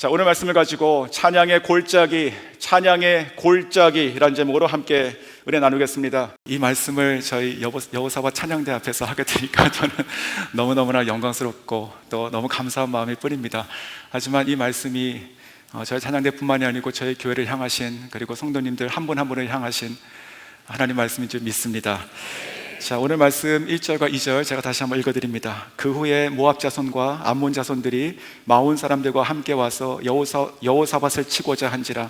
자, 오늘 말씀을 가지고 찬양의 골짜기라는 제목으로 함께 은혜 나누겠습니다. 이 말씀을 저희 여호사밧 찬양대 앞에서 하게 되니까 저는 너무너무나 영광스럽고 또 너무 감사한 마음일 뿐입니다. 하지만 이 말씀이 저희 찬양대뿐만이 아니고 저희 교회를 향하신, 그리고 성도님들 한 분 한 분을 향하신 하나님 말씀인 줄 믿습니다. 자, 오늘 말씀 1절과 2절 제가 다시 한번 읽어드립니다. 그 후에 모압 자손과 암몬 자손들이 마온 사람들과 함께 와서 여호사밧을 치고자 한지라.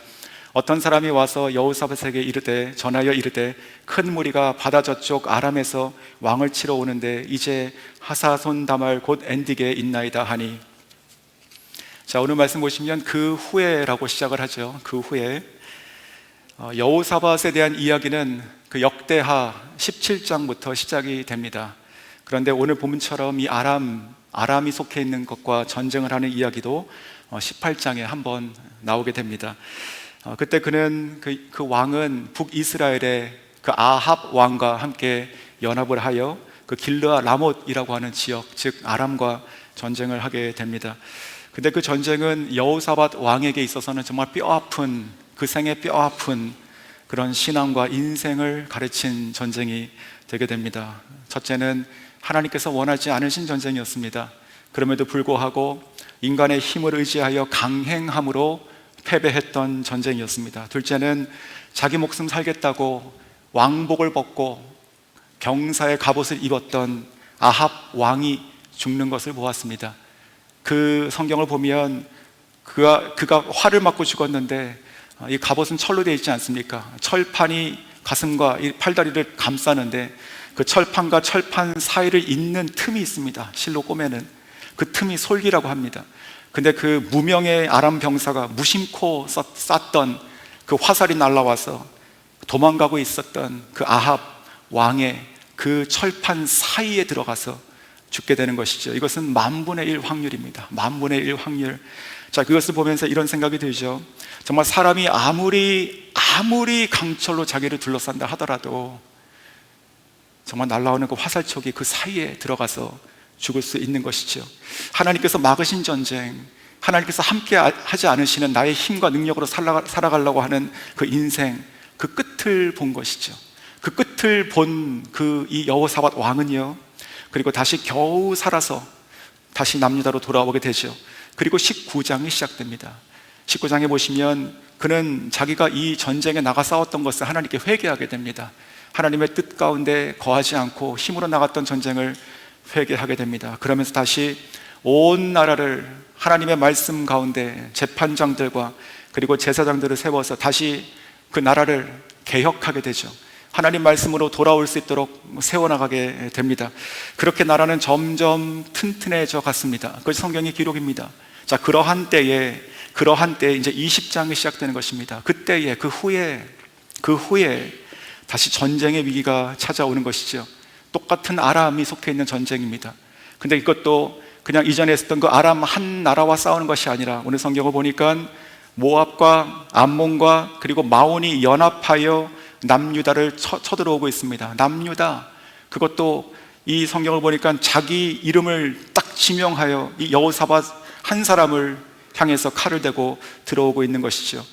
어떤 사람이 와서 여호사밧에게 전하여 이르되 큰 무리가 바다 저쪽 아람에서 왕을 치러 오는데 이제 하사손 다말 곧 엔딕에 있나이다 하니. 자, 오늘 말씀 보시면 그 후에라고 시작을 하죠. 그 후에 여호사밧에 대한 이야기는 그 역대하 17장부터 시작이 됩니다. 그런데 오늘 본문처럼 이 아람이 속해 있는 것과 전쟁을 하는 이야기도 18장에 한번 나오게 됩니다. 그때 그는 그 왕은 북이스라엘의 그 아합 왕과 함께 연합을 하여 그 길르아 라못이라고 하는 지역, 즉 아람과 전쟁을 하게 됩니다. 근데 그 전쟁은 여호사밧 왕에게 있어서는 정말 그 생애 뼈아픈 그런 신앙과 인생을 가르친 전쟁이 되게 됩니다. 첫째는 하나님께서 원하지 않으신 전쟁이었습니다. 그럼에도 불구하고 인간의 힘을 의지하여 강행함으로 패배했던 전쟁이었습니다. 둘째는 자기 목숨 살겠다고 왕복을 벗고 병사의 갑옷을 입었던 아합 왕이 죽는 것을 보았습니다. 그 성경을 보면 그가 활을 맞고 죽었는데 이 갑옷은 철로 되어 있지 않습니까? 철판이 가슴과 이 팔다리를 감싸는데 그 철판과 철판 사이를 잇는 틈이 있습니다. 실로 꼬매는 그 틈이 솔기라고 합니다. 근데 그 무명의 아람 병사가 무심코 쐈던 그 화살이 날아와서 도망가고 있었던 그 아합 왕의 그 철판 사이에 들어가서 죽게 되는 것이죠. 이것은 10,000분의 1 확률입니다. 10,000분의 1 확률. 자, 그것을 보면서 이런 생각이 들죠. 정말 사람이 아무리 강철로 자기를 둘러싼다 하더라도 정말 날아오는 그 화살촉이 그 사이에 들어가서 죽을 수 있는 것이죠. 하나님께서 막으신 전쟁, 하나님께서 함께 하지 않으시는 나의 힘과 능력으로 살아가려고 하는 그 인생, 그 끝을 본 것이죠. 그 끝을 본 이 여호사밧 왕은요, 그리고 다시 겨우 살아서 다시 남유다로 돌아오게 되죠. 그리고 19장이 시작됩니다. 19장에 보시면 그는 자기가 이 전쟁에 나가 싸웠던 것을 하나님께 회개하게 됩니다. 하나님의 뜻 가운데 거하지 않고 힘으로 나갔던 전쟁을 회개하게 됩니다. 그러면서 다시 온 나라를 하나님의 말씀 가운데 재판장들과 그리고 제사장들을 세워서 다시 그 나라를 개혁하게 되죠. 하나님 말씀으로 돌아올 수 있도록 세워나가게 됩니다. 그렇게 나라는 점점 튼튼해져 갔습니다. 그것이 성경의 기록입니다. 자, 그러한 때에 이제 20장이 시작되는 것입니다. 그때에 그 후에 다시 전쟁의 위기가 찾아오는 것이죠. 똑같은 아람이 속해 있는 전쟁입니다. 근데 이것도 그냥 이전에 있었던 그 아람 한 나라와 싸우는 것이 아니라 오늘 성경을 보니까 모압과 암몬과 그리고 마온이 연합하여 남유다를 쳐들어오고 있습니다. 남유다, 그것도 이 성경을 보니까 자기 이름을 딱 지명하여 이 여호사밧 한 사람을 향해서 칼을 대고 들어오고 있는 것이죠.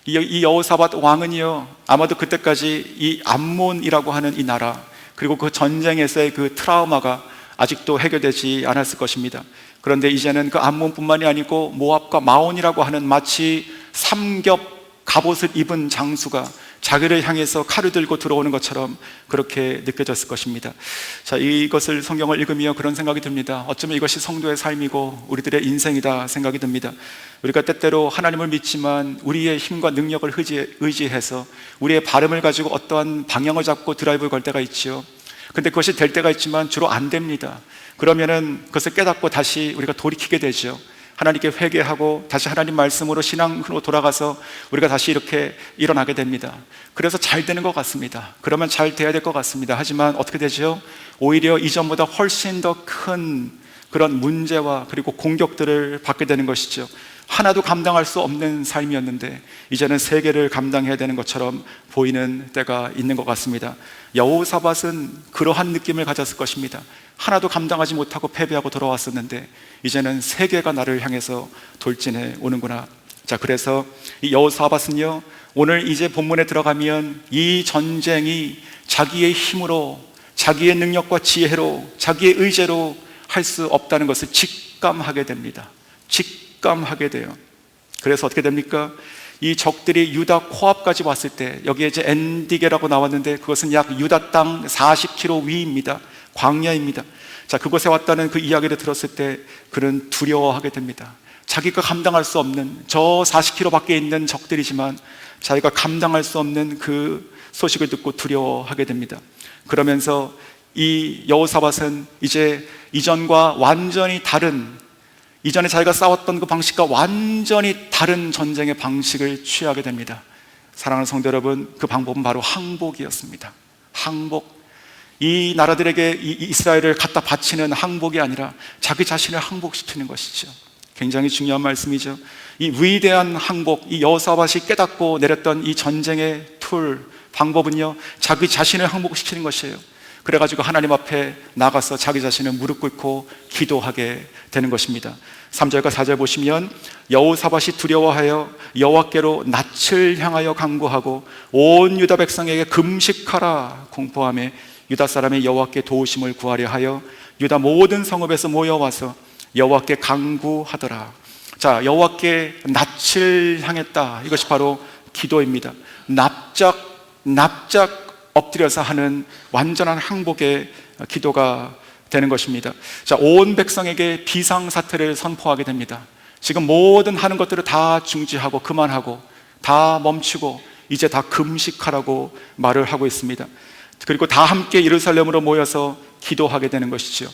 이 여호사밧 왕은요, 아마도 그때까지 이 암몬이라고 하는 이 나라, 그리고 그 전쟁에서의 그 트라우마가 아직도 해결되지 않았을 것입니다. 그런데 이제는 그 암몬뿐만이 아니고 모압과 마온이라고 하는 마치 삼겹 갑옷을 입은 장수가 자기를 향해서 칼을 들고 들어오는 것처럼 그렇게 느껴졌을 것입니다. 자, 이것을 성경을 읽으며 그런 생각이 듭니다. 어쩌면 이것이 성도의 삶이고 우리들의 인생이다 생각이 듭니다. 우리가 때때로 하나님을 믿지만 우리의 힘과 능력을 의지해서 우리의 발음을 가지고 어떠한 방향을 잡고 드라이브를 걸 때가 있지요. 근데 그것이 될 때가 있지만 주로 안 됩니다. 그러면은 그것을 깨닫고 다시 우리가 돌이키게 되죠. 하나님께 회개하고 다시 하나님 말씀으로 신앙으로 돌아가서 우리가 다시 이렇게 일어나게 됩니다. 그래서 잘 되는 것 같습니다. 그러면 잘 돼야 될 것 같습니다. 하지만 어떻게 되죠? 오히려 이전보다 훨씬 더 큰 그런 문제와 그리고 공격들을 받게 되는 것이죠. 하나도 감당할 수 없는 삶이었는데 이제는 세 개를 감당해야 되는 것처럼 보이는 때가 있는 것 같습니다. 여호사밧은 그러한 느낌을 가졌을 것입니다. 하나도 감당하지 못하고 패배하고 돌아왔었는데 이제는 세 개가 나를 향해서 돌진해 오는구나. 자, 그래서 이 여호사밧은요, 오늘 이제 본문에 들어가면 이 전쟁이 자기의 힘으로, 자기의 능력과 지혜로, 자기의 의지로 할 수 없다는 것을 직감하게 됩니다. 직감하게 돼요. 그래서 어떻게 됩니까? 이 적들이 유다 코앞까지 왔을 때, 여기에 이제 엔디게라고 나왔는데 그것은 약 유다 땅 40km 위입니다. 광야입니다. 자, 그곳에 왔다는 그 이야기를 들었을 때 그는 두려워하게 됩니다. 자기가 감당할 수 없는, 저 40km 밖에 있는 적들이지만 자기가 감당할 수 없는 그 소식을 듣고 두려워하게 됩니다. 그러면서 이 여호사밧은 이제 이전과 완전히 다른, 이전에 자기가 싸웠던 그 방식과 완전히 다른 전쟁의 방식을 취하게 됩니다. 사랑하는 성도 여러분, 그 방법은 바로 항복이었습니다. 항복. 이 나라들에게 이 이스라엘을 갖다 바치는 항복이 아니라 자기 자신을 항복시키는 것이죠. 굉장히 중요한 말씀이죠. 이 위대한 항복, 이 여호사밧이 깨닫고 내렸던 이 전쟁의 툴, 방법은요, 자기 자신을 항복시키는 것이에요. 그래가지고 하나님 앞에 나가서 자기 자신을 무릎 꿇고 기도하게 되는 것입니다. 3절과 4절 보시면 여호사밧이 두려워하여 여호와께로 낯을 향하여 간구하고 온 유다 백성에게 금식하라 공포하며 유다 사람이 여호와께 도우심을 구하려 하여 유다 모든 성읍에서 모여와서 여호와께 간구하더라. 자, 여호와께 낯을 향했다. 이것이 바로 기도입니다. 납작 엎드려서 하는 완전한 항복의 기도가 되는 것입니다. 자, 온 백성에게 비상사태를 선포하게 됩니다. 지금 모든 하는 것들을 다 중지하고 그만하고 다 멈추고 이제 다 금식하라고 말을 하고 있습니다. 그리고 다 함께 예루살렘으로 모여서 기도하게 되는 것이죠.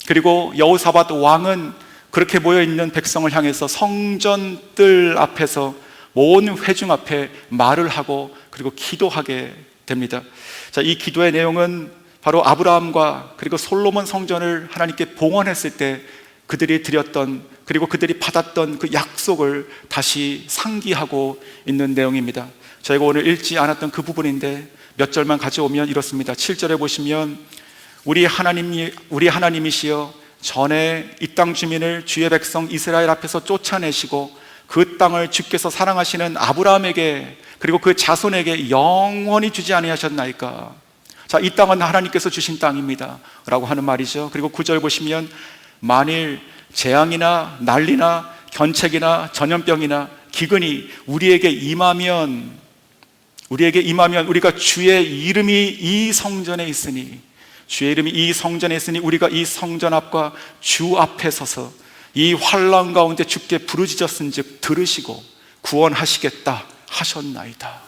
그리고 여호사밧 왕은 그렇게 모여있는 백성을 향해서 성전 뜰 앞에서 온 회중 앞에 말을 하고 그리고 기도하게 됩니다. 자, 이 기도의 내용은 바로 아브라함과 그리고 솔로몬 성전을 하나님께 봉헌했을 때 그들이 드렸던, 그리고 그들이 받았던 그 약속을 다시 상기하고 있는 내용입니다. 저희가 오늘 읽지 않았던 그 부분인데 몇 절만 가져오면 이렇습니다. 7절에 보시면 우리 하나님이시여 전에 이 땅 주민을 주의 백성 이스라엘 앞에서 쫓아내시고 그 땅을 주께서 사랑하시는 아브라함에게 그리고 그 자손에게 영원히 주지 아니하셨나이까. 자, 이 땅은 하나님께서 주신 땅입니다 라고 하는 말이죠. 그리고 9절 보시면 만일 재앙이나 난리나 견책이나 전염병이나 기근이 우리에게 임하면 우리가 주의 이름이 이 성전에 있으니 우리가 이 성전 앞과 주 앞에 서서 이 환난 가운데 주께 부르짖었은즉 들으시고 구원하시겠다 하셨나이다.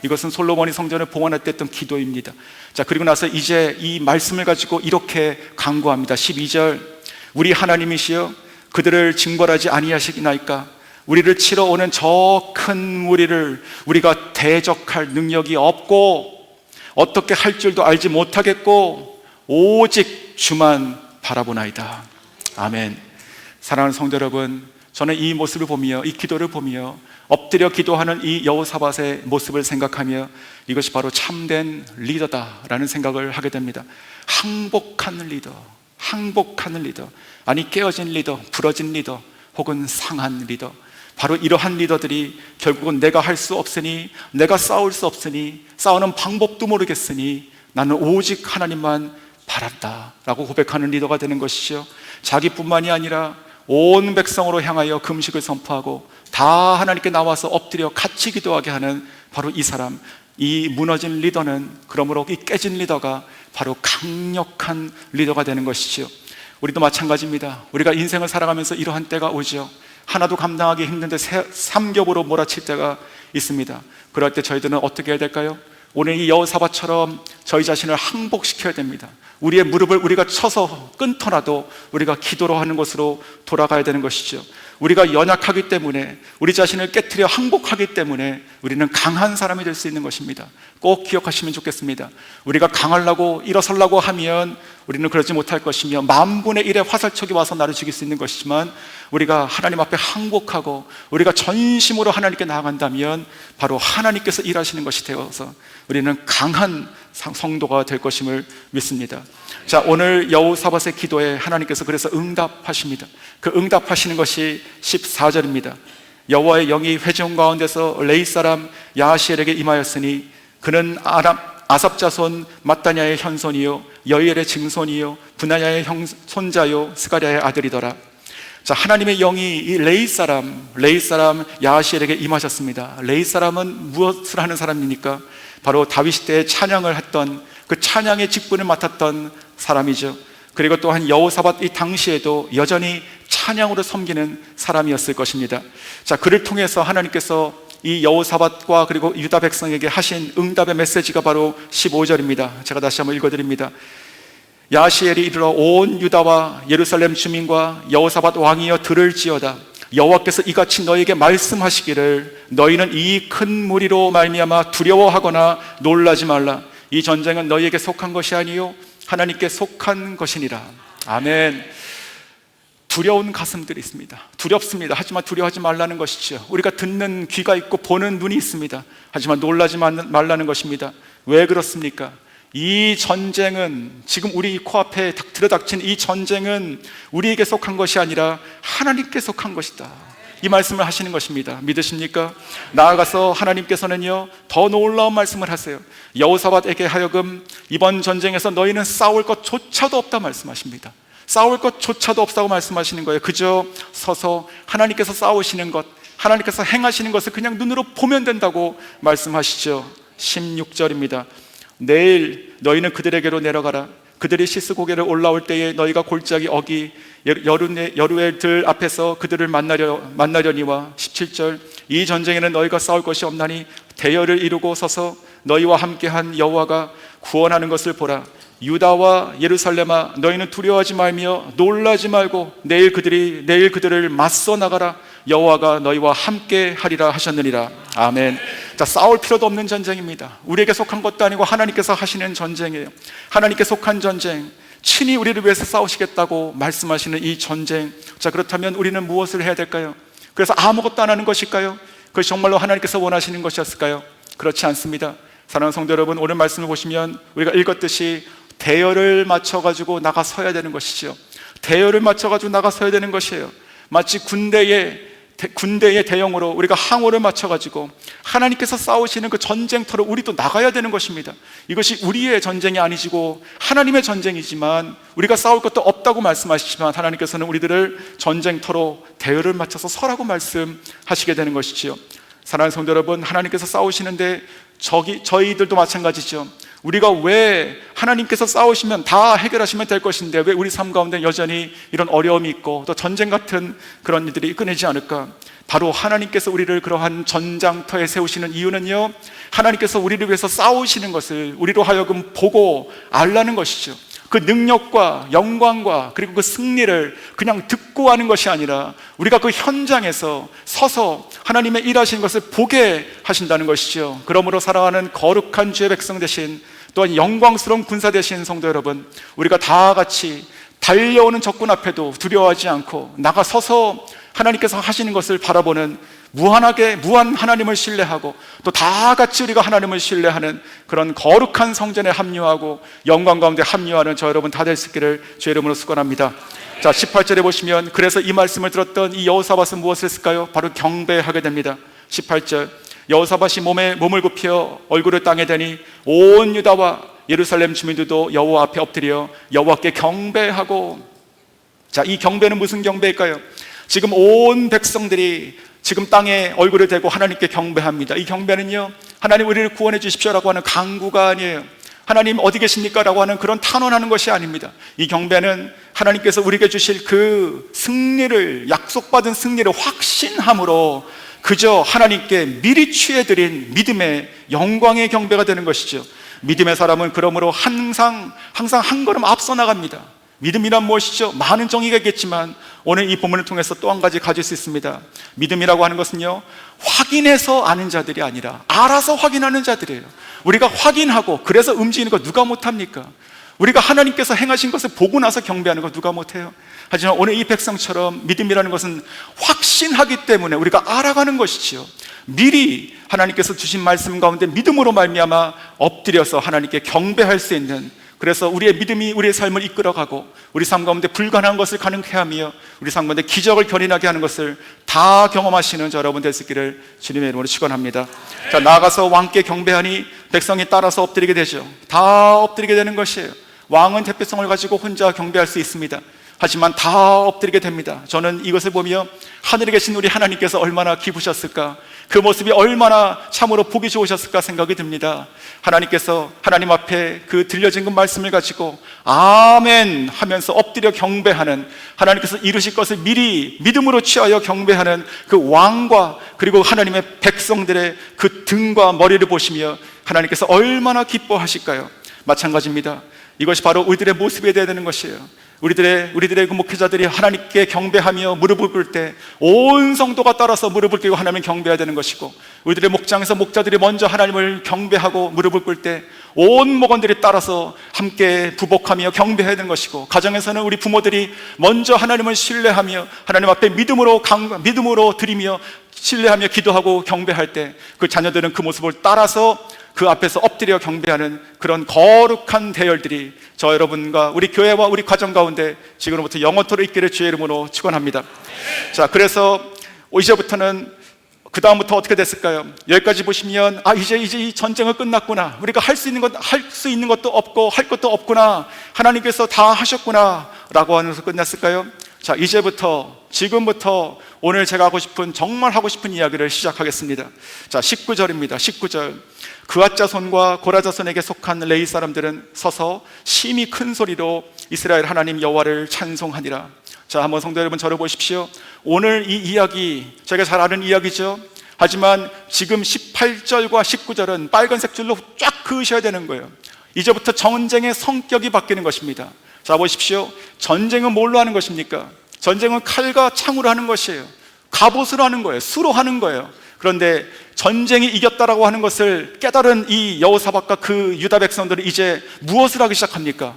이것은 솔로몬이 성전을 봉헌할 때 했던 기도입니다. 자, 그리고 나서 이제 이 말씀을 가지고 이렇게 간구합니다. 12절 우리 하나님이시여 그들을 징벌하지 아니하시나이까. 우리를 치러 오는 저 큰 무리를 우리가 대적할 능력이 없고 어떻게 할 줄도 알지 못하겠고 오직 주만 바라보나이다. 아멘. 사랑하는 성도 여러분, 저는 이 모습을 보며, 이 기도를 보며 엎드려 기도하는 이 여호사밧의 모습을 생각하며 이것이 바로 참된 리더다라는 생각을 하게 됩니다. 항복하는 리더, 아니 깨어진 리더, 부러진 리더, 혹은 상한 리더. 바로 이러한 리더들이 결국은 내가 할 수 없으니, 내가 싸울 수 없으니, 싸우는 방법도 모르겠으니 나는 오직 하나님만 바란다 라고 고백하는 리더가 되는 것이죠. 자기뿐만이 아니라 온 백성으로 향하여 금식을 선포하고 다 하나님께 나와서 엎드려 같이 기도하게 하는 바로 이 사람, 이 무너진 리더는, 그러므로 이 깨진 리더가 바로 강력한 리더가 되는 것이죠. 우리도 마찬가지입니다. 우리가 인생을 살아가면서 이러한 때가 오죠. 하나도 감당하기 힘든데 삼겹으로 몰아칠 때가 있습니다. 그럴 때 저희들은 어떻게 해야 될까요? 오늘 이 여호사밧처럼 저희 자신을 항복시켜야 됩니다. 우리의 무릎을 우리가 쳐서 끊더라도 우리가 기도로 하는 것으로 돌아가야 되는 것이죠. 우리가 연약하기 때문에, 우리 자신을 깨트려 항복하기 때문에 우리는 강한 사람이 될 수 있는 것입니다. 꼭 기억하시면 좋겠습니다. 우리가 강하려고 일어서려고 하면 우리는 그러지 못할 것이며 만분의 1의 화살촉이 와서 나를 죽일 수 있는 것이지만, 우리가 하나님 앞에 항복하고 우리가 전심으로 하나님께 나아간다면 바로 하나님께서 일하시는 것이 되어서 우리는 강한 성도가 될 것임을 믿습니다. 자, 오늘 여호사밧의 기도에 하나님께서 그래서 응답하십니다. 그 응답하시는 것이 14절입니다. 여호와의 영이 회중 가운데서 레이 사람 야하시엘에게 임하였으니 그는 아삽 자손 마따냐의 현손이요 여이엘의 증손이요 분하야의 손자요 스가랴의 아들이더라. 자, 하나님의 영이 이 레이 사람 야하시엘에게 임하셨습니다. 레이 사람은 무엇을 하는 사람입니까? 바로 다윗 때에 찬양을 했던, 그 찬양의 직분을 맡았던 사람이죠. 그리고 또한 여호사밧 이 당시에도 여전히 찬양으로 섬기는 사람이었을 것입니다. 자, 그를 통해서 하나님께서 이 여호사밧과 그리고 유다 백성에게 하신 응답의 메시지가 바로 15절입니다. 제가 다시 한번 읽어드립니다. 야하시엘이 이르러 온 유다와 예루살렘 주민과 여호사밧 왕이여 들을지어다. 여호와께서 이같이 너에게 말씀하시기를 너희는 이 큰 무리로 말미암아 두려워하거나 놀라지 말라. 이 전쟁은 너희에게 속한 것이 아니요 하나님께 속한 것이니라. 아멘. 두려운 가슴들이 있습니다. 두렵습니다. 하지만 두려워하지 말라는 것이죠. 우리가 듣는 귀가 있고 보는 눈이 있습니다. 하지만 놀라지 말라는 것입니다. 왜 그렇습니까? 이 전쟁은, 지금 우리 코앞에 들어닥친 이 전쟁은 우리에게 속한 것이 아니라 하나님께 속한 것이다. 이 말씀을 하시는 것입니다. 믿으십니까? 나아가서 하나님께서는요 더 놀라운 말씀을 하세요. 여호사밧에게 하여금 이번 전쟁에서 너희는 싸울 것조차도 없다 말씀하십니다. 싸울 것조차도 없다고 말씀하시는 거예요. 그저 서서 하나님께서 싸우시는 것, 하나님께서 행하시는 것을 그냥 눈으로 보면 된다고 말씀하시죠. 16절입니다. 내일 너희는 그들에게로 내려가라. 그들이 시스 고개를 올라올 때에 너희가 골짜기 어기 여루엘 들 앞에서 그들을 만나려니와 17절. 이 전쟁에는 너희가 싸울 것이 없나니 대열을 이루고 서서 너희와 함께한 여호와가 구원하는 것을 보라. 유다와 예루살렘아 너희는 두려워하지 말며 놀라지 말고 내일 그들을 맞서 나가라. 여호와가 너희와 함께 하리라 하셨느니라. 아멘. 자, 싸울 필요도 없는 전쟁입니다. 우리에게 속한 것도 아니고 하나님께서 하시는 전쟁이에요. 하나님께 속한 전쟁, 친히 우리를 위해서 싸우시겠다고 말씀하시는 이 전쟁. 자, 그렇다면 우리는 무엇을 해야 될까요? 그래서 아무것도 안 하는 것일까요? 그것이 정말로 하나님께서 원하시는 것이었을까요? 그렇지 않습니다. 사랑하는 성도 여러분, 오늘 말씀을 보시면 우리가 읽었듯이 대열을 맞춰가지고 나가서야 되는 것이죠. 대열을 맞춰가지고 나가서야 되는 것이에요. 마치 군대의 대형으로 우리가 항우를 맞춰가지고 하나님께서 싸우시는 그 전쟁터로 우리도 나가야 되는 것입니다. 이것이 우리의 전쟁이 아니시고 하나님의 전쟁이지만 우리가 싸울 것도 없다고 말씀하시지만 하나님께서는 우리들을 전쟁터로 대열을 맞춰서 서라고 말씀하시게 되는 것이지요. 사랑하는 성도 여러분, 하나님께서 싸우시는데 저희들도 마찬가지죠. 우리가 왜 하나님께서 싸우시면 다 해결하시면 될 것인데 왜 우리 삶 가운데 여전히 이런 어려움이 있고 또 전쟁 같은 그런 일들이 끊이지 않을까? 바로 하나님께서 우리를 그러한 전장터에 세우시는 이유는요, 하나님께서 우리를 위해서 싸우시는 것을 우리로 하여금 보고 알라는 것이죠. 그 능력과 영광과 그리고 그 승리를 그냥 듣고 하는 것이 아니라 우리가 그 현장에서 서서 하나님의 일하시는 것을 보게 하신다는 것이죠. 그러므로 사랑하는 거룩한 주의 백성 되신, 또한 영광스러운 군사 되신 성도 여러분, 우리가 다 같이 달려오는 적군 앞에도 두려워하지 않고 나가서서 하나님께서 하시는 것을 바라보는 무한 하나님을 신뢰하고 또 다 같이 우리가 하나님을 신뢰하는 그런 거룩한 성전에 합류하고 영광 가운데 합류하는 저 여러분 다 될 수 있기를 주의 이름으로 축원합니다. 자, 18절에 보시면 그래서 이 말씀을 들었던 이 여호사밧은 무엇을 했을까요? 바로 경배하게 됩니다. 18절, 여호사밧이 몸을 굽혀 얼굴을 땅에 대니 온 유다와 예루살렘 주민들도 여호와 앞에 엎드려 여호와께 경배하고. 자, 이 경배는 무슨 경배일까요? 지금 온 백성들이 지금 땅에 얼굴을 대고 하나님께 경배합니다. 이 경배는요, 하나님 우리를 구원해 주십시오라고 하는 간구가 아니에요. 하나님 어디 계십니까? 라고 하는 그런 탄원하는 것이 아닙니다. 이 경배는 하나님께서 우리에게 주실 그 승리를, 약속받은 승리를 확신함으로 그저 하나님께 미리 취해드린 믿음의 영광의 경배가 되는 것이죠. 믿음의 사람은 그러므로 항상 한 걸음 앞서 나갑니다. 믿음이란 무엇이죠? 많은 정의가 있겠지만 오늘 이 본문을 통해서 또 한 가지 가질 수 있습니다. 믿음이라고 하는 것은요, 확인해서 아는 자들이 아니라 알아서 확인하는 자들이에요. 우리가 확인하고 그래서 움직이는 거 누가 못합니까? 우리가 하나님께서 행하신 것을 보고 나서 경배하는 거 누가 못해요? 하지만 오늘 이 백성처럼 믿음이라는 것은 확신하기 때문에 우리가 알아가는 것이지요. 미리 하나님께서 주신 말씀 가운데 믿음으로 말미암아 엎드려서 하나님께 경배할 수 있는, 그래서 우리의 믿음이 우리의 삶을 이끌어가고 우리 삶 가운데 불가능한 것을 가능케 하며 우리 삶 가운데 기적을 견인하게 하는 것을 다 경험하시는 저 여러분 될 수 있기를 주님의 이름으로 축원합니다. 자, 나아가서 왕께 경배하니 백성이 따라서 엎드리게 되죠. 다 엎드리게 되는 것이에요. 왕은 대표성을 가지고 혼자 경배할 수 있습니다. 하지만 다 엎드리게 됩니다. 저는 이것을 보며 하늘에 계신 우리 하나님께서 얼마나 기쁘셨을까, 그 모습이 얼마나 참으로 보기 좋으셨을까 생각이 듭니다. 하나님께서 하나님 앞에 그 들려진 그 말씀을 가지고 아멘 하면서 엎드려 경배하는, 하나님께서 이루실 것을 미리 믿음으로 취하여 경배하는 그 왕과 그리고 하나님의 백성들의 그 등과 머리를 보시며 하나님께서 얼마나 기뻐하실까요? 마찬가지입니다. 이것이 바로 우리들의 모습이 되어야 되는 것이에요. 우리들의 그 목회자들이 하나님께 경배하며 무릎을 꿇을 때 온 성도가 따라서 무릎을 꿇고 하나님을 경배해야 되는 것이고, 우리들의 목장에서 목자들이 먼저 하나님을 경배하고 무릎을 꿇을 때 온 목원들이 따라서 함께 부복하며 경배해야 되는 것이고, 가정에서는 우리 부모들이 먼저 하나님을 신뢰하며 하나님 앞에 믿음으로 드리며 신뢰하며 기도하고 경배할 때 그 자녀들은 그 모습을 따라서 그 앞에서 엎드려 경배하는 그런 거룩한 대열들이 저 여러분과 우리 교회와 우리 가정 가운데 지금부터 영원토록 있기를 주의 이름으로 축원합니다. 자, 그래서 이제부터는 그 다음부터 어떻게 됐을까요? 여기까지 보시면 이제 이 전쟁은 끝났구나, 우리가 할 수 있는 것도 없고 할 것도 없구나, 하나님께서 다 하셨구나 라고 하면서 끝났을까요? 자, 지금부터 오늘 제가 정말 하고 싶은 이야기를 시작하겠습니다. 자, 19절입니다. 19절. 그앗 자손과 고라 자손에게 속한 레위 사람들은 서서 심히 큰 소리로 이스라엘 하나님 여호와를 찬송하니라. 자, 한번 성도 여러분 저를 보십시오. 오늘 이 이야기 저희가 잘 아는 이야기죠. 하지만 지금 18절과 19절은 빨간색 줄로 쫙 그으셔야 되는 거예요. 이제부터 전쟁의 성격이 바뀌는 것입니다. 자, 보십시오. 전쟁은 뭘로 하는 것입니까? 전쟁은 칼과 창으로 하는 것이에요. 갑옷으로 하는 거예요. 수로 하는 거예요. 그런데 전쟁이 이겼다라고 하는 것을 깨달은 이 여호사밧과 그 유다 백성들은 이제 무엇을 하기 시작합니까?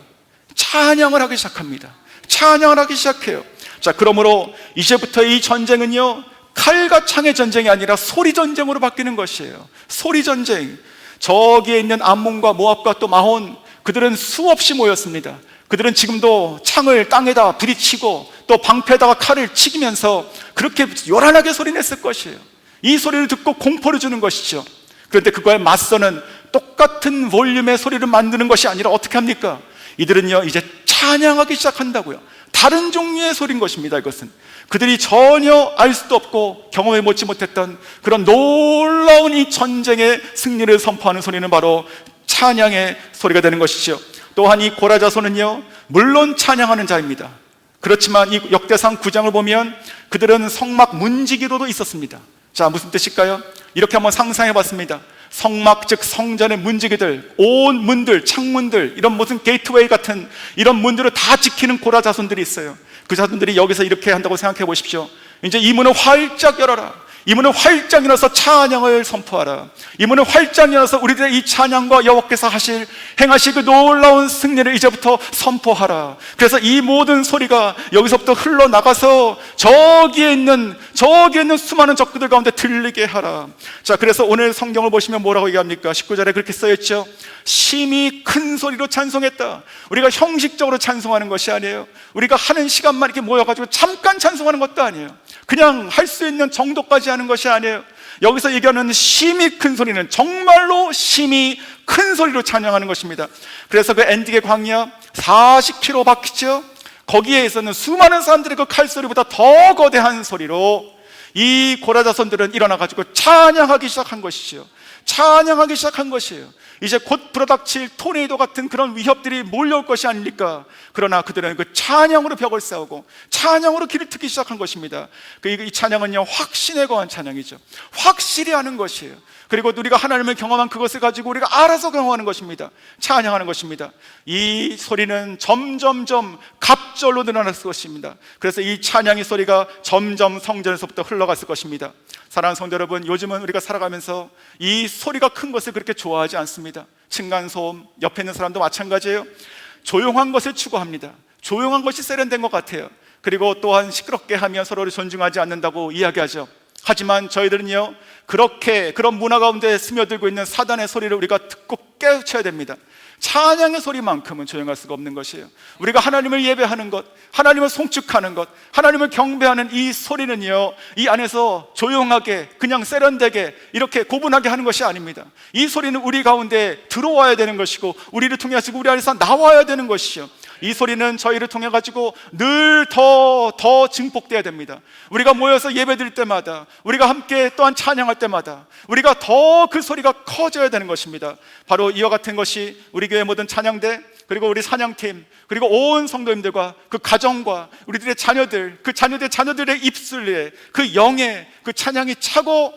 찬양을 하기 시작합니다. 찬양을 하기 시작해요. 자, 그러므로 이제부터 이 전쟁은요, 칼과 창의 전쟁이 아니라 소리 전쟁으로 바뀌는 것이에요. 소리 전쟁. 저기에 있는 암몬과 모압과 또 마혼, 그들은 수없이 모였습니다. 그들은 지금도 창을 땅에다 부딪히고 또 방패에다가 칼을 치면서 그렇게 요란하게 소리냈을 것이에요. 이 소리를 듣고 공포를 주는 것이죠. 그런데 그거에 맞서는 똑같은 볼륨의 소리를 만드는 것이 아니라 어떻게 합니까? 이들은요, 이제 찬양하기 시작한다고요. 다른 종류의 소리인 것입니다. 이것은 그들이 전혀 알 수도 없고 경험해 보지 못했던 그런 놀라운 이 전쟁의 승리를 선포하는 소리는 바로 찬양의 소리가 되는 것이죠. 또한 이 고라 자손은요, 물론 찬양하는 자입니다. 그렇지만 이 역대상 9장을 보면 그들은 성막 문지기로도 있었습니다. 자, 무슨 뜻일까요? 이렇게 한번 상상해 봤습니다. 성막, 즉 성전의 문지기들, 온 문들, 창문들, 이런 무슨 게이트웨이 같은 이런 문들을 다 지키는 고라 자손들이 있어요. 그 자손들이 여기서 이렇게 한다고 생각해 보십시오. 이제 이 문을 활짝 열어라. 이 문을 활짝 열어서 찬양을 선포하라. 이 문을 활짝 열어서 우리들의 이 찬양과 여호와께서 행하실 그 놀라운 승리를 이제부터 선포하라. 그래서 이 모든 소리가 여기서부터 흘러나가서 저기에 있는 수많은 적그들 가운데 들리게 하라. 자, 그래서 오늘 성경을 보시면 뭐라고 얘기합니까? 19절에 그렇게 써있죠. 심히 큰 소리로 찬송했다. 우리가 형식적으로 찬송하는 것이 아니에요. 우리가 하는 시간만 이렇게 모여가지고 잠깐 찬송하는 것도 아니에요. 그냥 할 수 있는 정도까지 하는 것이 아니에요. 여기서 얘기하는 심히 큰 소리는 정말로 심히 큰 소리로 찬양하는 것입니다. 그래서 그 엔디게 광야 40km 바퀴죠. 거기에 있었는 수많은 사람들의 그 칼소리보다 더 거대한 소리로 이 고라 자손들은 일어나가지고 찬양하기 시작한 것이죠. 찬양하기 시작한 것이에요. 이제 곧 불어닥칠 토네이도 같은 그런 위협들이 몰려올 것이 아닙니까? 그러나 그들은 그 찬양으로 벽을 세우고 찬양으로 길을 트기 시작한 것입니다. 이 찬양은요, 확신에 관한 찬양이죠. 확실히 하는 것이에요. 그리고 우리가 하나님을 경험한 그것을 가지고 우리가 알아서 경험하는 것입니다. 찬양하는 것입니다. 이 소리는 점점점 갑절로 늘어났을 것입니다. 그래서 이 찬양의 소리가 점점 성전에서부터 흘러갔을 것입니다. 사랑하는 성도 여러분, 요즘은 우리가 살아가면서 이 소리가 큰 것을 그렇게 좋아하지 않습니다. 층간소음, 옆에 있는 사람도 마찬가지예요. 조용한 것을 추구합니다. 조용한 것이 세련된 것 같아요. 그리고 또한 시끄럽게 하며 서로를 존중하지 않는다고 이야기하죠. 하지만 저희들은요, 그런 문화 가운데 스며들고 있는 사단의 소리를 우리가 듣고 깨우쳐야 됩니다. 찬양의 소리만큼은 조용할 수가 없는 것이에요. 우리가 하나님을 예배하는 것, 하나님을 송축하는 것, 하나님을 경배하는 이 소리는요, 이 안에서 조용하게 그냥 세련되게 이렇게 고분하게 하는 것이 아닙니다. 이 소리는 우리 가운데 들어와야 되는 것이고, 우리를 통해 가지고 우리 안에서 나와야 되는 것이요, 이 소리는 저희를 통해 가지고 늘 더 증폭돼야 됩니다. 우리가 모여서 예배드릴 때마다, 우리가 함께 또한 찬양할 때마다 우리가 더 그 소리가 커져야 되는 것입니다. 바로 이와 같은 것이 우리 교회 모든 찬양대, 그리고 우리 찬양팀, 그리고 온 성도님들과 그 가정과 우리들의 자녀들, 그 자녀들의 입술에 그 영에 그 찬양이 차고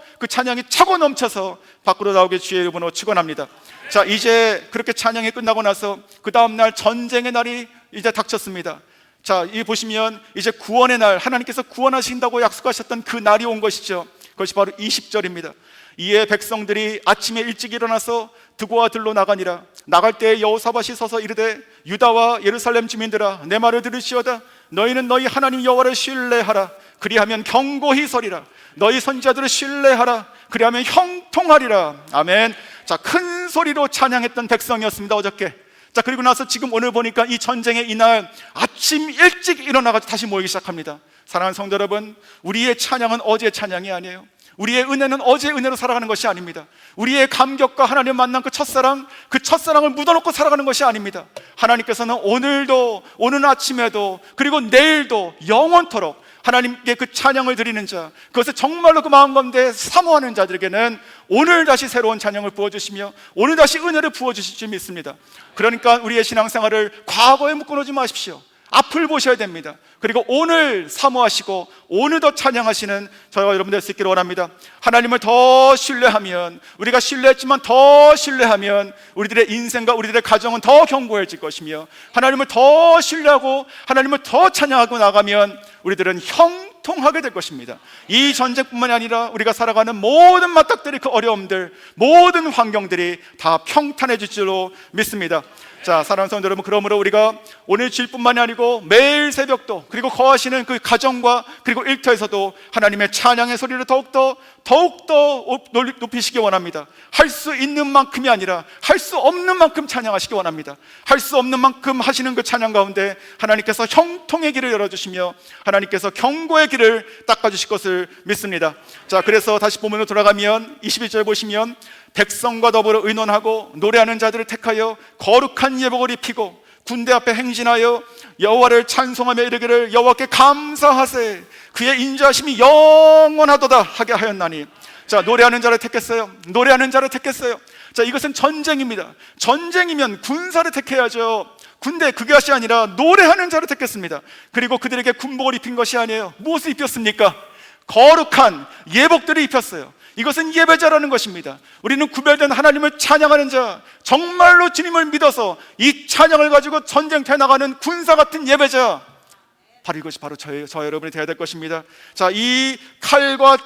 넘쳐서 밖으로 나오게 주의 이름으로 축원합니다. 자, 이제 그렇게 찬양이 끝나고 나서 그 다음날 전쟁의 날이 이제 닥쳤습니다. 자, 이 보시면 이제 구원의 날, 하나님께서 구원하신다고 약속하셨던 그 날이 온 것이죠. 그것이 바로 20절입니다. 이에 백성들이 아침에 일찍 일어나서 드고와 들로 나가니라. 나갈 때 여호사밧이 서서 이르되, 유다와 예루살렘 주민들아, 내 말을 들으시오다. 너희는 너희 하나님 여호와를 신뢰하라. 그리하면 경고히 서리라. 너희 선지자들을 신뢰하라. 그리하면 형통하리라. 아멘. 자, 큰 소리로 찬양했던 백성이었습니다, 어저께. 자, 그리고 나서 지금 오늘 보니까 이 전쟁의 이날 아침 일찍 일어나가지고 다시 모이기 시작합니다. 사랑하는 성도 여러분, 우리의 찬양은 어제의 찬양이 아니에요. 우리의 은혜는 어제의 은혜로 살아가는 것이 아닙니다. 우리의 감격과 하나님 만난 그 첫사랑을 묻어놓고 살아가는 것이 아닙니다. 하나님께서는 오늘도, 오늘 아침에도, 그리고 내일도 영원토록 하나님께 그 찬양을 드리는 자, 그것을 정말로 그 마음 가운데 사모하는 자들에게는 오늘 다시 새로운 찬양을 부어주시며 오늘 다시 은혜를 부어주실 줄 믿습니다. 그러니까 우리의 신앙생활을 과거에 묶어놓지 마십시오. 앞을 보셔야 됩니다. 그리고 오늘 사모하시고 오늘 더 찬양하시는 저와 여러분 될 수 있기를 원합니다. 하나님을 더 신뢰하면, 우리가 신뢰했지만 더 신뢰하면 우리들의 인생과 우리들의 가정은 더 견고해질 것이며, 하나님을 더 신뢰하고 하나님을 더 찬양하고 나가면 우리들은 형통하게 될 것입니다. 이 전쟁뿐만이 아니라 우리가 살아가는 모든 맞닥뜨릴 그 어려움들, 모든 환경들이 다 평탄해질 줄로 믿습니다. 자, 사랑하는 성도 여러분, 그러므로 우리가 오늘 주일뿐만이 아니고 매일 새벽도, 그리고 거하시는 그 가정과 그리고 일터에서도 하나님의 찬양의 소리를 더욱더 높이시기 원합니다. 할 수 있는 만큼이 아니라 할 수 없는 만큼 찬양하시기 원합니다. 할 수 없는 만큼 하시는 그 찬양 가운데 하나님께서 형통의 길을 열어주시며 하나님께서 경고의 길을 닦아주실 것을 믿습니다. 자, 그래서 다시 본문으로 돌아가면 21절 보시면, 백성과 더불어 의논하고 노래하는 자들을 택하여 거룩한 예복을 입히고 군대 앞에 행진하여 여호와를 찬송하며 이르기를, 여호와께 감사하세, 그의 인자하심이 영원하도다 하게 하였나니. 자, 노래하는 자를 택했어요. 노래하는 자를 택했어요. 자, 이것은 전쟁입니다. 전쟁이면 군사를 택해야죠. 근데 그것이 아니라 노래하는 자를 택했습니다. 그리고 그들에게 군복을 입힌 것이 아니에요. 무엇을 입혔습니까? 거룩한 예복들을 입혔어요. 이것은 예배자라는 것입니다. 우리는 구별된 하나님을 찬양하는 자, 정말로 주님을 믿어서 이 찬양을 가지고 전쟁터에 나가는 군사 같은 예배자, 바로 이것이 바로 저 여러분이 되어야 될 것입니다. 자, 이 칼과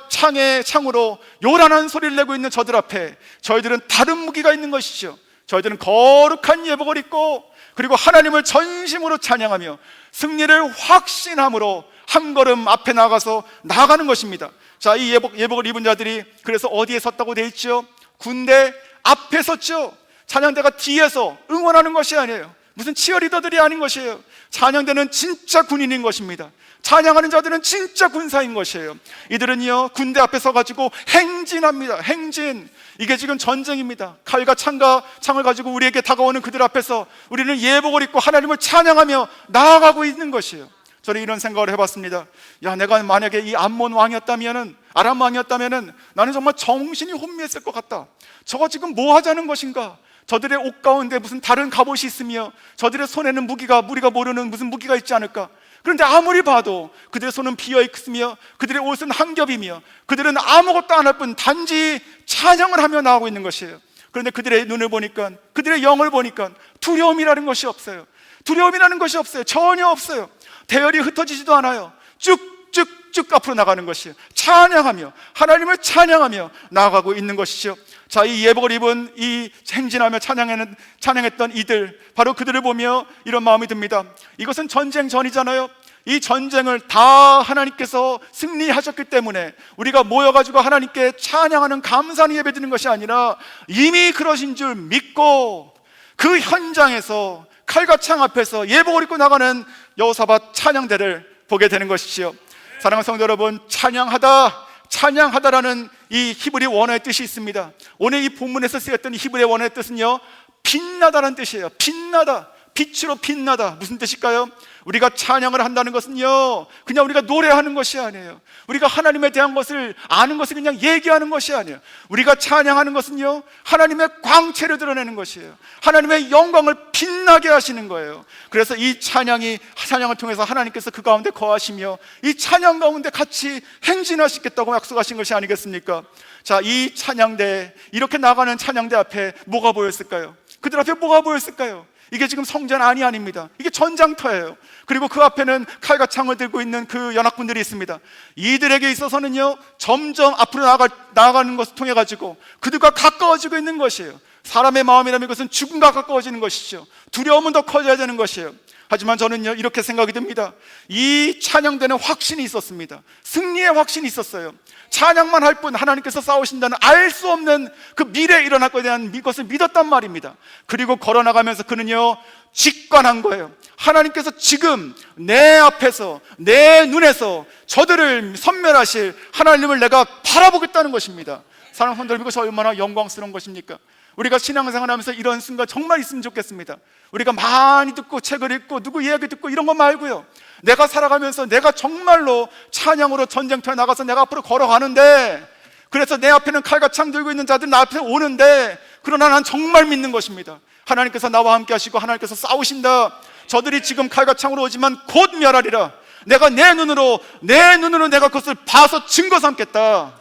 창으로 요란한 소리를 내고 있는 저들 앞에 저희들은 다른 무기가 있는 것이죠. 저희들은 거룩한 예복을 입고, 그리고 하나님을 전심으로 찬양하며 승리를 확신함으로 한 걸음 앞에 나가서 나아가는 것입니다. 자, 이 예복을 입은 자들이 그래서 어디에 섰다고 되어 있죠? 군대 앞에 섰죠. 찬양대가 뒤에서 응원하는 것이 아니에요. 무슨 치어리더들이 아닌 것이에요. 찬양대는 진짜 군인인 것입니다. 찬양하는 자들은 진짜 군사인 것이에요. 이들은요, 군대 앞에 서가지고 행진합니다. 행진. 이게 지금 전쟁입니다. 칼과 창을 가지고 우리에게 다가오는 그들 앞에서 우리는 예복을 입고 하나님을 찬양하며 나아가고 있는 것이에요. 저는 이런 생각을 해봤습니다. 야, 내가 만약에 이 암몬 왕이었다면은, 아람 왕이었다면은 나는 정말 정신이 혼미했을 것 같다. 저거 지금 뭐 하자는 것인가? 저들의 옷 가운데 무슨 다른 갑옷이 있으며 저들의 손에는 우리가 모르는 무슨 무기가 있지 않을까? 그런데 아무리 봐도 그들의 손은 비어있으며 그들의 옷은 한 겹이며 그들은 아무것도 안 할 뿐 단지 찬양을 하며 나오고 있는 것이에요. 그런데 그들의 눈을 보니까, 그들의 영을 보니까 두려움이라는 것이 없어요. 두려움이라는 것이 없어요. 전혀 없어요. 대열이 흩어지지도 않아요. 쭉쭉쭉 앞으로 나가는 것이에요. 찬양하며 하나님을 찬양하며 나아가고 있는 것이죠. 자, 이 예복을 입은 이 행진하며 찬양했던 이들, 바로 그들을 보며 이런 마음이 듭니다. 이것은 전쟁 전이잖아요. 이 전쟁을 다 하나님께서 승리하셨기 때문에 우리가 모여가지고 하나님께 찬양하는 감사의 예배 드리는 것이 아니라 이미 그러신 줄 믿고 그 현장에서 칼과 창 앞에서 예복을 입고 나가는 여호사밧 찬양대를 보게 되는 것이지요. 사랑하는 성도 여러분, 찬양하다라는 이 히브리 원어의 뜻이 있습니다. 오늘 이 본문에서 쓰였던 히브리 원어의 뜻은요, 빛나다라는 뜻이에요. 빛나다, 빛으로 빛나다. 무슨 뜻일까요? 우리가 찬양을 한다는 것은요, 그냥 우리가 노래하는 것이 아니에요. 우리가 하나님에 대한 것을 아는 것을 그냥 얘기하는 것이 아니에요. 우리가 찬양하는 것은요, 하나님의 광채를 드러내는 것이에요. 하나님의 영광을 빛나게 하시는 거예요. 그래서 이 찬양을 통해서 하나님께서 그 가운데 거하시며 이 찬양 가운데 같이 행진하시겠다고 약속하신 것이 아니겠습니까? 자, 이 찬양대, 이렇게 나가는 찬양대 앞에 뭐가 보였을까요? 그들 앞에 뭐가 보였을까요? 이게 지금 성전 안이 아닙니다. 이게 전장터예요. 그리고 그 앞에는 칼과 창을 들고 있는 그 연합군들이 있습니다. 이들에게 있어서는요, 점점 앞으로 나아가는 것을 통해 가지고 그들과 가까워지고 있는 것이에요. 사람의 마음이라면 이것은 죽음과 가까워지는 것이죠. 두려움은 더 커져야 되는 것이에요. 하지만 저는요, 이렇게 생각이 듭니다. 이 찬양대는 확신이 있었습니다. 승리의 확신이 있었어요. 찬양만 할 뿐 하나님께서 싸우신다는 알 수 없는 그 미래에 일어날 것에 대한 것을 믿었단 말입니다. 그리고 걸어나가면서 그는요, 직관한 거예요. 하나님께서 지금 내 앞에서, 내 눈에서 저들을 섬멸하실 하나님을 내가 바라보겠다는 것입니다. 사랑하는 성도 여러분, 이것이 얼마나 영광스러운 것입니까? 우리가 신앙생활하면서 이런 순간 정말 있으면 좋겠습니다. 우리가 많이 듣고 책을 읽고 누구 이야기 듣고 이런 거 말고요, 내가 살아가면서 내가 정말로 찬양으로 전쟁터에 나가서 내가 앞으로 걸어가는데, 그래서 내 앞에는 칼과 창 들고 있는 자들이 나 앞에 오는데, 그러나 난 정말 믿는 것입니다. 하나님께서 나와 함께 하시고 하나님께서 싸우신다. 저들이 지금 칼과 창으로 오지만 곧 멸하리라. 내가 내 눈으로 내가 그것을 봐서 증거 삼겠다.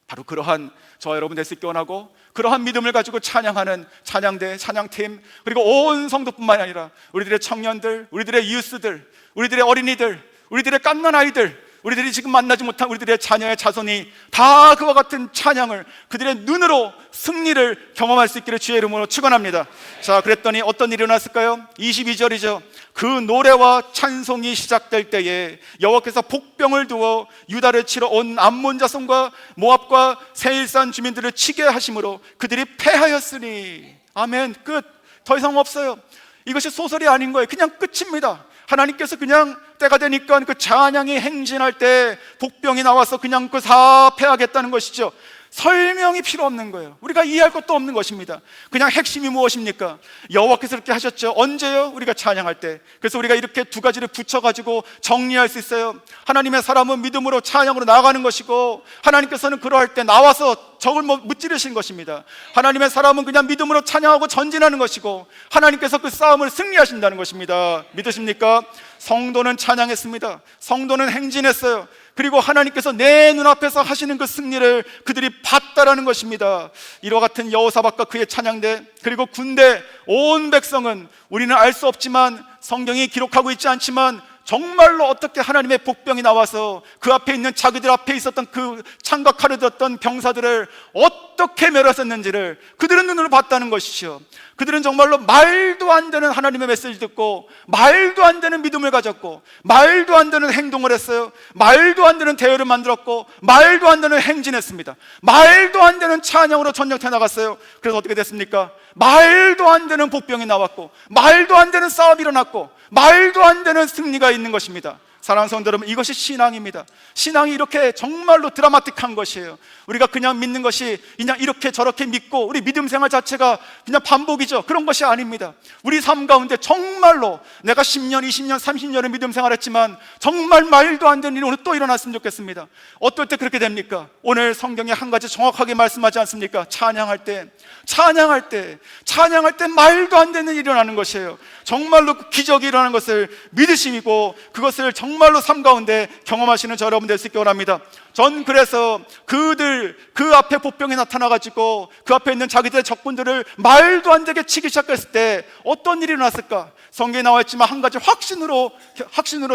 바로 그러한 저와 여러분 될 수 있기 원하고, 그러한 믿음을 가지고 찬양하는 찬양대, 찬양팀, 그리고 온 성도뿐만 아니라 우리들의 청년들, 우리들의 유스들, 우리들의 어린이들, 우리들의 갓난 아이들, 우리들이 지금 만나지 못한 우리들의 자녀의 자손이 다 그와 같은 찬양을, 그들의 눈으로 승리를 경험할 수 있기를 주의 이름으로 축원합니다. 자, 그랬더니 어떤 일이 일어났을까요? 22절이죠. 그 노래와 찬송이 시작될 때에 여호와께서 복병을 두어 유다를 치러 온 암몬 자손과 모압과 세일산 주민들을 치게 하심으로 그들이 패하였으니. 아멘. 끝. 더 이상 없어요. 이것이 소설이 아닌 거예요. 그냥 끝입니다. 하나님께서 그냥 때가 되니까 그 찬양이 행진할 때 복병이 나와서 그냥 그 사패하겠다는 것이죠. 설명이 필요 없는 거예요. 우리가 이해할 것도 없는 것입니다. 그냥 핵심이 무엇입니까? 여호와께서 이렇게 하셨죠. 언제요? 우리가 찬양할 때. 그래서 우리가 이렇게 두 가지를 붙여가지고 정리할 수 있어요. 하나님의 사람은 믿음으로 찬양으로 나아가는 것이고, 하나님께서는 그러할 때 나와서 적을 무찌르신 것입니다. 하나님의 사람은 그냥 믿음으로 찬양하고 전진하는 것이고, 하나님께서 그 싸움을 승리하신다는 것입니다. 믿으십니까? 성도는 찬양했습니다. 성도는 행진했어요. 그리고 하나님께서 내 눈앞에서 하시는 그 승리를 그들이 봤다라는 것입니다. 이와 같은 여호사밧과 그의 찬양대, 그리고 군대, 온 백성은 우리는 알 수 없지만, 성경이 기록하고 있지 않지만, 정말로 어떻게 하나님의 복병이 나와서 그 앞에 있는 자기들 앞에 있었던 그 창과 칼을 들었던 병사들을 어떻게 멸하셨는지를 그들은 눈으로 봤다는 것이죠. 그들은 정말로 말도 안 되는 하나님의 메시지 듣고, 말도 안 되는 믿음을 가졌고, 말도 안 되는 행동을 했어요. 말도 안 되는 대열을 만들었고, 말도 안 되는 행진했습니다. 말도 안 되는 찬양으로 전쟁터에 나갔어요. 그래서 어떻게 됐습니까? 말도 안 되는 복병이 나왔고, 말도 안 되는 싸움이 일어났고, 말도 안 되는 승리가 있는 것입니다. 사랑하는 성도 여러분, 이것이 신앙입니다. 신앙이 이렇게 정말로 드라마틱한 것이에요. 우리가 그냥 믿는 것이 그냥 이렇게 저렇게 믿고 우리 믿음 생활 자체가 그냥 반복이죠. 그런 것이 아닙니다. 우리 삶 가운데 정말로 내가 10년, 20년, 30년의 믿음 생활했지만 정말 말도 안 되는 일이 오늘 또 일어났으면 좋겠습니다. 어떨 때 그렇게 됩니까? 오늘 성경에 한 가지 정확하게 말씀하지 않습니까? 찬양할 때 말도 안 되는 일이 일어나는 것이에요. 정말로 기적이 일어나는 것을 믿으시고 그것을 정말로 삶 가운데 경험하시는 저 여러분 될 수 있기 원합니다. 전 그래서 그들 그 앞에 복병이 나타나가지고 그 앞에 있는 자기들의 적군들을 말도 안 되게 치기 시작했을 때 어떤 일이 일어났을까? 성경에 나와 있지만 한 가지 확신으로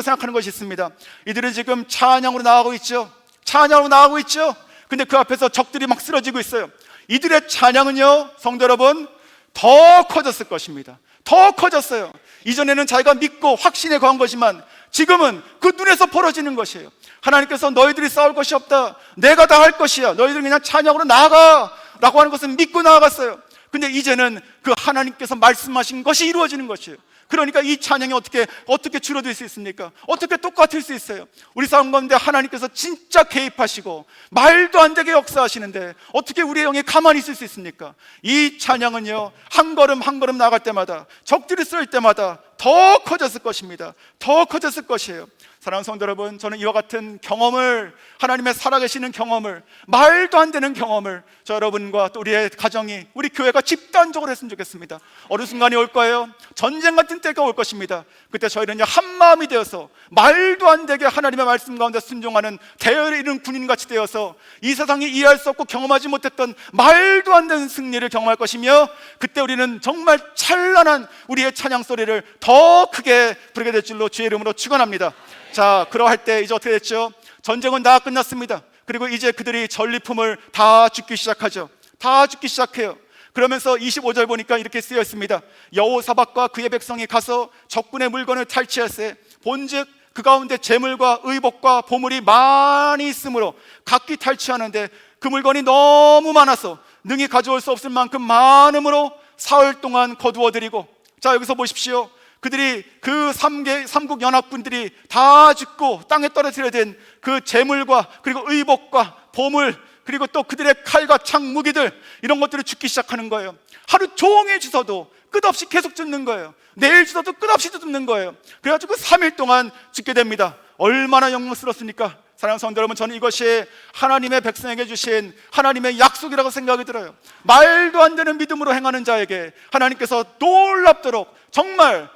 생각하는 것이 있습니다. 이들은 지금 찬양으로 나아가고 있죠. 찬양으로 나아가고 있죠. 근데 그 앞에서 적들이 막 쓰러지고 있어요. 이들의 찬양은요, 성도 여러분, 더 커졌을 것입니다. 더 커졌어요. 이전에는 자기가 믿고 확신에 거한 것이지만 지금은 그 눈에서 벌어지는 것이에요. 하나님께서 너희들이 싸울 것이 없다, 내가 다 할 것이야, 너희들은 그냥 찬양으로 나아가 라고 하는 것은 믿고 나아갔어요. 근데 이제는 그 하나님께서 말씀하신 것이 이루어지는 것이에요. 그러니까 이 찬양이 어떻게 줄어들 수 있습니까? 어떻게 똑같을 수 있어요? 우리 삶 가운데 하나님께서 진짜 개입하시고 말도 안 되게 역사하시는데 어떻게 우리의 영이 가만히 있을 수 있습니까? 이 찬양은요, 한 걸음 한 걸음 나갈 때마다, 적들이 쓸 때마다 더 커졌을 것입니다. 더 커졌을 것이에요. 사랑하는 성도 여러분, 저는 이와 같은 경험을, 하나님의 살아계시는 경험을, 말도 안 되는 경험을 저 여러분과 또 우리의 가정이, 우리 교회가 집단적으로 했으면 좋겠습니다. 어느 순간이 올 거예요. 전쟁 같은 때가 올 것입니다. 그때 저희는요, 한 마음이 되어서 말도 안 되게 하나님의 말씀 가운데 순종하는 대열을 이룬 군인같이 되어서 이 세상이 이해할 수 없고 경험하지 못했던 말도 안 되는 승리를 경험할 것이며, 그때 우리는 정말 찬란한 우리의 찬양 소리를 더 크게 부르게 될 줄로 주의 이름으로 축원합니다. 자, 그러할 때 이제 어떻게 됐죠? 전쟁은 다 끝났습니다. 그리고 이제 그들이 전리품을 다 줍기 시작하죠. 다 줍기 시작해요. 그러면서 25절 보니까 이렇게 쓰여 있습니다. 여호사밧과 그의 백성이 가서 적군의 물건을 탈취하세, 본즉 그 가운데 재물과 의복과 보물이 많이 있으므로 각기 탈취하는데 그 물건이 너무 많아서 능히 가져올 수 없을 만큼 많음으로 사흘 동안 거두어들이고, 자, 여기서 보십시오. 그들이 그 삼국 연합군들이 다 죽고 땅에 떨어뜨려야 된 그 재물과 그리고 의복과 보물, 그리고 또 그들의 칼과 창, 무기들, 이런 것들을 죽기 시작하는 거예요. 하루 종일 주워도 끝없이 계속 죽는 거예요. 내일 주워도 끝없이 죽는 거예요. 그래가지고 3일 동안 죽게 됩니다. 얼마나 영광스럽습니까? 사랑하는 성도 여러분, 저는 이것이 하나님의 백성에게 주신 하나님의 약속이라고 생각이 들어요. 말도 안 되는 믿음으로 행하는 자에게 하나님께서 놀랍도록 정말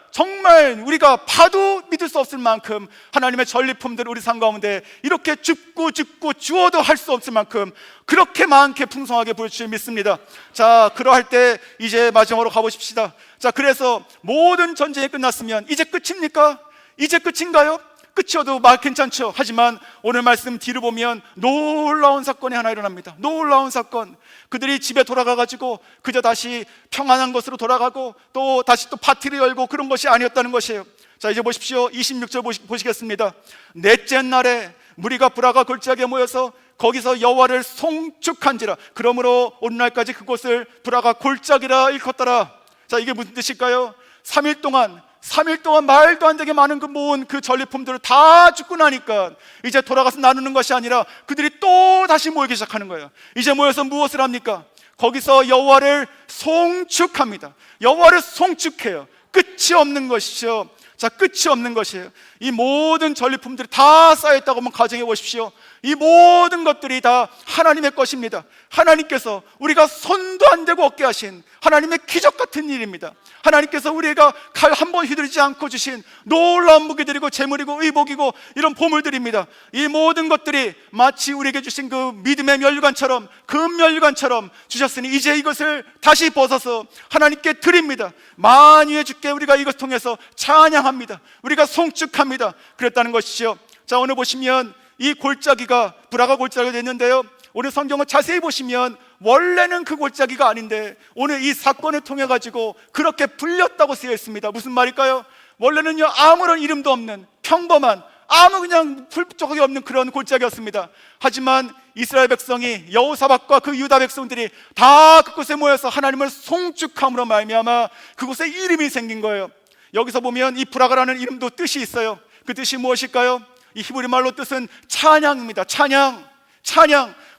우리가 봐도 믿을 수 없을 만큼 하나님의 전리품들을 우리 삶 가운데 이렇게 줍고 주어도 할 수 없을 만큼 그렇게 많게 풍성하게 부을 줄 믿습니다. 자, 그러할 때 이제 마지막으로 가보십시다. 자, 그래서 모든 전쟁이 끝났으면 이제 끝입니까? 이제 끝인가요? 끝이어도 말 괜찮죠. 하지만 오늘 말씀 뒤로 보면 놀라운 사건이 하나 일어납니다. 놀라운 사건. 그들이 집에 돌아가가지고 그저 다시 평안한 것으로 돌아가고 또 다시 또 파티를 열고 그런 것이 아니었다는 것이에요. 자, 이제 보십시오. 26절 보시겠습니다. 넷째 날에 무리가 브라가 골짜기에 모여서 거기서 여호와를 송축한지라. 그러므로 오늘날까지 그곳을 브라가 골짜기라 일컫더라. 자, 이게 무슨 뜻일까요? 3일 동안 말도 안 되게 많은 모은 그 전리품들을 다 죽고 나니까 이제 돌아가서 나누는 것이 아니라 그들이 또 다시 모이기 시작하는 거예요. 이제 모여서 무엇을 합니까? 거기서 여호와를 송축합니다. 여호와를 송축해요. 끝이 없는 것이죠. 자, 끝이 없는 것이에요. 이 모든 전리품들이 다 쌓여있다고 한번 가정해 보십시오. 이 모든 것들이 다 하나님의 것입니다. 하나님께서 우리가 손도 안 대고 얻게 하신 하나님의 기적 같은 일입니다. 하나님께서 우리가 칼 한 번 휘두르지 않고 주신 놀라운 무기들이고 재물이고 의복이고 이런 보물들입니다. 이 모든 것들이 마치 우리에게 주신 그 믿음의 면류관처럼, 금면류관처럼 주셨으니 이제 이것을 다시 벗어서 하나님께 드립니다. 만유의 주께 우리가 이것을 통해서 찬양합니다. 우리가 송축합니다. 그랬다는 것이죠. 자, 오늘 보시면 이 골짜기가 브라가 골짜기가 됐는데요, 오늘 성경을 자세히 보시면 원래는 그 골짜기가 아닌데 오늘 이 사건을 통해 가지고 그렇게 불렸다고 쓰여 있습니다. 무슨 말일까요? 원래는요, 아무런 이름도 없는 평범한 아무 그냥 풀적이 없는 그런 골짜기였습니다. 하지만 이스라엘 백성이, 여호사밧과 그 유다 백성들이 다 그곳에 모여서 하나님을 송축함으로 말미암아 그곳에 이름이 생긴 거예요. 여기서 보면 이 브라가라는 이름도 뜻이 있어요. 그 뜻이 무엇일까요? 이 히브리 말로 뜻은 찬양입니다. 찬양.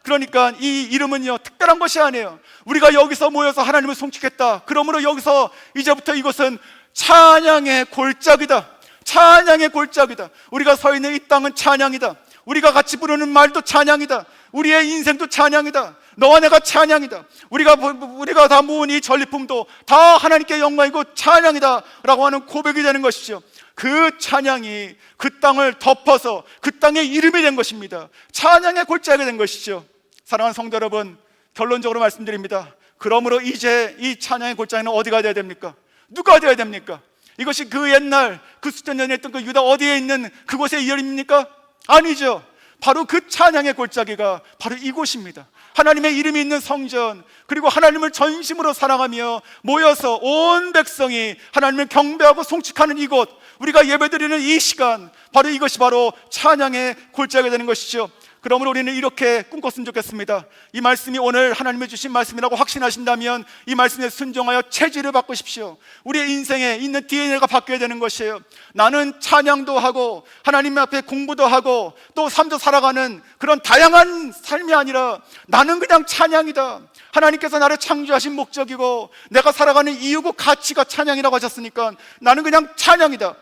그러니까 이 이름은요, 특별한 것이 아니에요. 우리가 여기서 모여서 하나님을 송축했다. 그러므로 여기서 이제부터 이것은 찬양의 골짜기다. 찬양의 골짜기다. 우리가 서 있는 이 땅은 찬양이다. 우리가 같이 부르는 말도 찬양이다. 우리의 인생도 찬양이다. 너와 내가 찬양이다. 우리가 다 모은 이 전리품도 다 하나님께 영광이고 찬양이다 라고 하는 고백이 되는 것이죠. 그 찬양이 그 땅을 덮어서 그 땅의 이름이 된 것입니다. 찬양의 골짜기가 된 것이죠. 사랑하는 성도 여러분, 결론적으로 말씀드립니다. 그러므로 이제 이 찬양의 골짜기는 어디가 되어야 됩니까? 누가 되어야 됩니까? 이것이 그 옛날 그 수천 년에 있던 그 유다 어디에 있는 그곳의 이름입니까? 아니죠. 바로 그 찬양의 골짜기가 바로 이곳입니다. 하나님의 이름이 있는 성전, 그리고 하나님을 전심으로 사랑하며 모여서 온 백성이 하나님을 경배하고 송축하는 이곳, 우리가 예배드리는 이 시간, 바로 이것이 바로 찬양의 골짜기가 되는 것이죠. 그러므로 우리는 이렇게 꿈꿨으면 좋겠습니다. 이 말씀이 오늘 하나님이 주신 말씀이라고 확신하신다면 이 말씀에 순종하여 체질을 바꾸십시오. 우리의 인생에 있는 DNA가 바뀌어야 되는 것이에요. 나는 찬양도 하고 하나님 앞에 공부도 하고 또 삶도 살아가는 그런 다양한 삶이 아니라 나는 그냥 찬양이다. 하나님께서 나를 창조하신 목적이고 내가 살아가는 이유고 가치가 찬양이라고 하셨으니까 나는 그냥 찬양이다.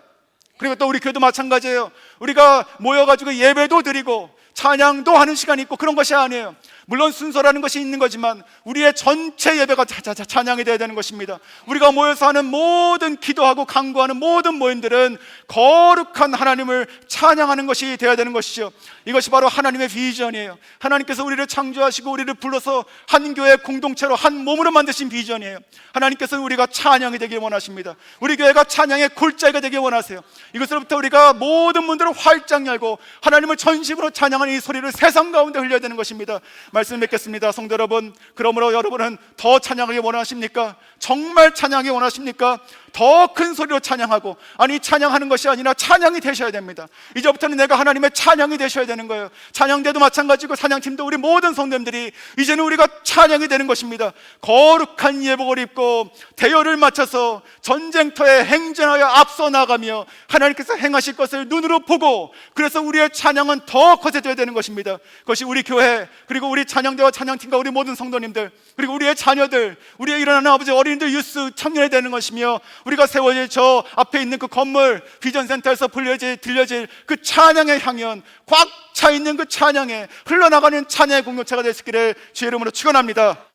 그리고 또 우리 교회도 마찬가지예요. 우리가 모여가지고 예배도 드리고 찬양도 하는 시간이 있고 그런 것이 아니에요. 물론 순서라는 것이 있는 거지만 우리의 전체 예배가 찬양이 되어야 되는 것입니다. 우리가 모여서 하는 모든 기도하고 간구하는 모든 모임들은 거룩한 하나님을 찬양하는 것이 되어야 되는 것이죠. 이것이 바로 하나님의 비전이에요. 하나님께서 우리를 창조하시고 우리를 불러서 한 교회 공동체로 한 몸으로 만드신 비전이에요. 하나님께서 우리가 찬양이 되길 원하십니다. 우리 교회가 찬양의 골짜기가 되길 원하세요. 이것으로부터 우리가 모든 문들을 활짝 열고 하나님을 전심으로 찬양하는 이 소리를 세상 가운데 흘려야 되는 것입니다. 말씀 맺겠습니다. 성도 여러분, 그러므로 여러분은 더 찬양하기 원하십니까? 정말 찬양하기 원하십니까? 더 큰 소리로 찬양하고, 아니 찬양하는 것이 아니라 찬양이 되셔야 됩니다. 이제부터는 내가 하나님의 찬양이 되셔야 되는 거예요. 찬양대도 마찬가지고 찬양팀도 우리 모든 성도님들이 이제는 우리가 찬양이 되는 것입니다. 거룩한 예복을 입고 대열을 맞춰서 전쟁터에 행진하여 앞서 나가며 하나님께서 행하실 것을 눈으로 보고, 그래서 우리의 찬양은 더 거세져야 되는 것입니다. 그것이 우리 교회, 그리고 우리 찬양대와 찬양팀과 우리 모든 성도님들, 그리고 우리의 자녀들, 우리의 일어나는 아버지 어린이들, 유스, 청년이 되는 것이며, 우리가 세워질 저 앞에 있는 그 건물 비전센터에서 들려질 그 찬양의 향연, 꽉 차 있는 그 찬양에 흘러나가는 찬양의 공동체가 될 수 있기를 주의 이름으로 축원합니다.